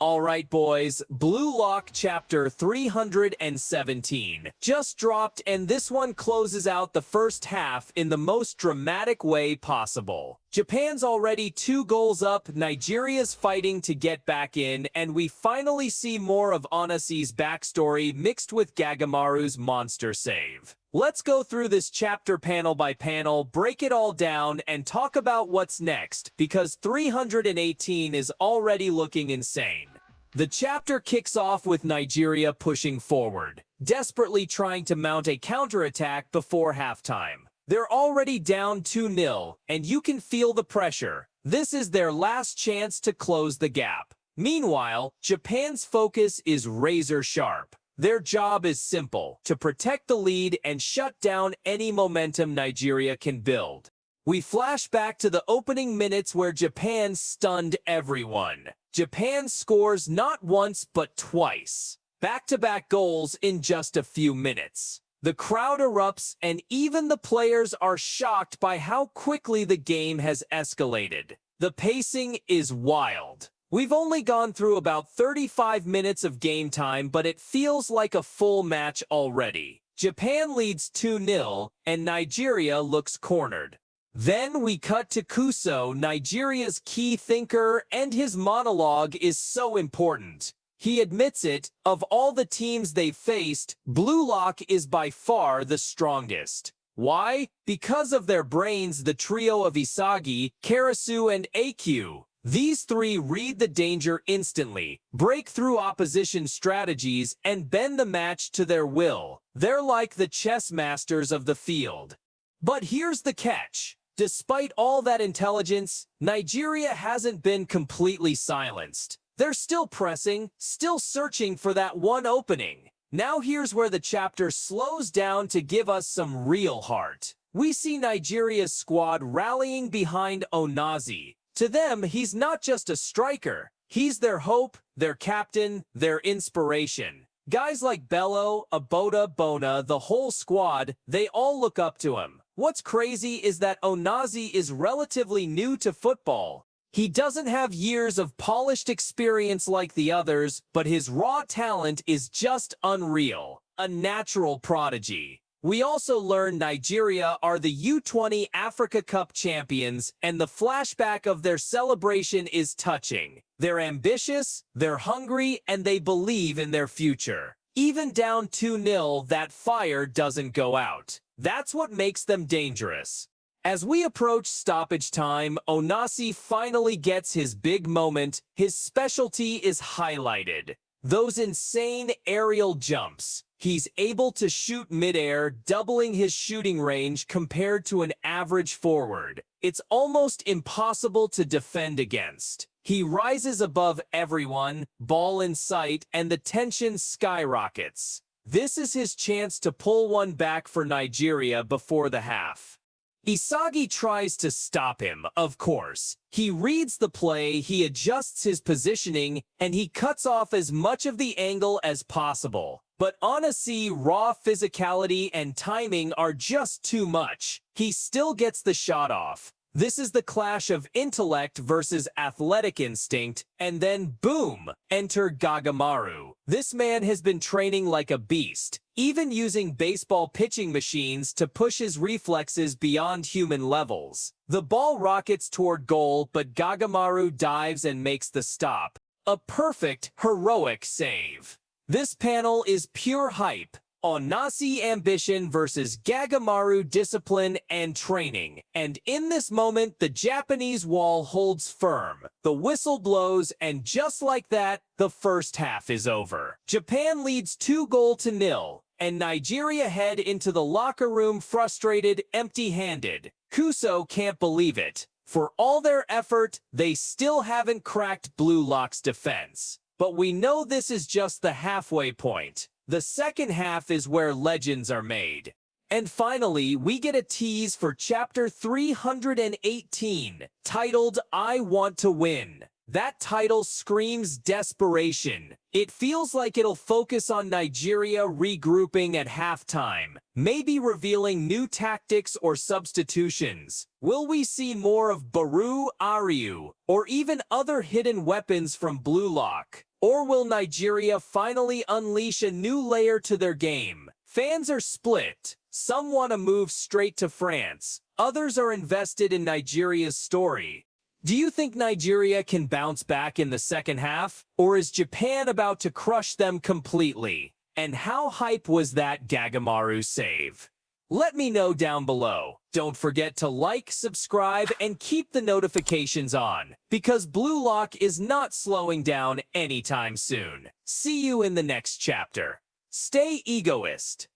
Alright boys, Blue Lock Chapter 317 just dropped, and this one closes out the first half in the most dramatic way possible. Japan's already 2 goals up, Nigeria's fighting to get back in, and we finally see more of Onazi's backstory mixed with Gagamaru's monster save. Let's go through this chapter panel by panel, break it all down, and talk about what's next, because 318 is already looking insane. The chapter kicks off with Nigeria pushing forward, desperately trying to mount a counterattack before halftime. They're already down 2-0, and you can feel the pressure. This is their last chance to close the gap. Meanwhile, Japan's focus is razor sharp. Their job is simple: to protect the lead and shut down any momentum Nigeria can build. We flash back to the opening minutes where Japan stunned everyone. Japan scores not once but twice. Back-to-back goals in just a few minutes. The crowd erupts, and even the players are shocked by how quickly the game has escalated. The pacing is wild. We've only gone through about 35 minutes of game time, but it feels like a full match already. Japan leads 2-0, and Nigeria looks cornered. Then we cut to Kuso, Nigeria's key thinker, and his monologue is so important. He admits it: of all the teams they've faced, Blue Lock is by far the strongest. Why? Because of their brains, the trio of Isagi, Karasu, and AQ. These 3 read the danger instantly, break through opposition strategies, and bend the match to their will. They're like the chess masters of the field. But here's the catch. Despite all that intelligence, Nigeria hasn't been completely silenced. They're still pressing, still searching for that one opening. Now here's where the chapter slows down to give us some real heart. We see Nigeria's squad rallying behind Onazi. To them, he's not just a striker. He's their hope, their captain, their inspiration. Guys like Bello, Aboda, Bona, the whole squad, they all look up to him. What's crazy is that Onazi is relatively new to football. He doesn't have years of polished experience like the others, but his raw talent is just unreal. A natural prodigy. We also learn Nigeria are the U20 Africa Cup champions, and the flashback of their celebration is touching. They're ambitious, they're hungry, and they believe in their future. Even down 2-0, that fire doesn't go out. That's what makes them dangerous. As we approach stoppage time, Onazi finally gets his big moment. His specialty is highlighted. Those insane aerial jumps. He's able to shoot midair, doubling his shooting range compared to an average forward. It's almost impossible to defend against. He rises above everyone, ball in sight, and the tension skyrockets. This is his chance to pull one back for Nigeria before the half. Isagi tries to stop him, of course. He reads the play, he adjusts his positioning, and he cuts off as much of the angle as possible. But Onazi's raw physicality and timing are just too much. He still gets the shot off. This is the clash of intellect versus athletic instinct, and then boom, enter Gagamaru. This man has been training like a beast, even using baseball pitching machines to push his reflexes beyond human levels. The ball rockets toward goal, but Gagamaru dives and makes the stop. A perfect, heroic save. This panel is pure hype. Onazi ambition versus Gagamaru discipline and training. And in this moment, the Japanese wall holds firm. The whistle blows, and just like that, the first half is over. Japan leads 2-0, and Nigeria head into the locker room frustrated, empty-handed. Kuso can't believe it. For all their effort, they still haven't cracked Blue Lock's defense. But we know this is just the halfway point. The second half is where legends are made. And finally, we get a tease for Chapter 318, titled I Want to Win. That title screams desperation. It feels like it'll focus on Nigeria regrouping at halftime, maybe revealing new tactics or substitutions. Will we see more of Baru Ariu, or even other hidden weapons from Blue Lock? Or will Nigeria finally unleash a new layer to their game? Fans are split. Some want to move straight to France. Others are invested in Nigeria's story. Do you think Nigeria can bounce back in the second half? Or is Japan about to crush them completely? And how hype was that Gagamaru save? Let me know down below. Don't forget to like, subscribe, and keep the notifications on, because Blue Lock is not slowing down anytime soon. See you in the next chapter. Stay egoist.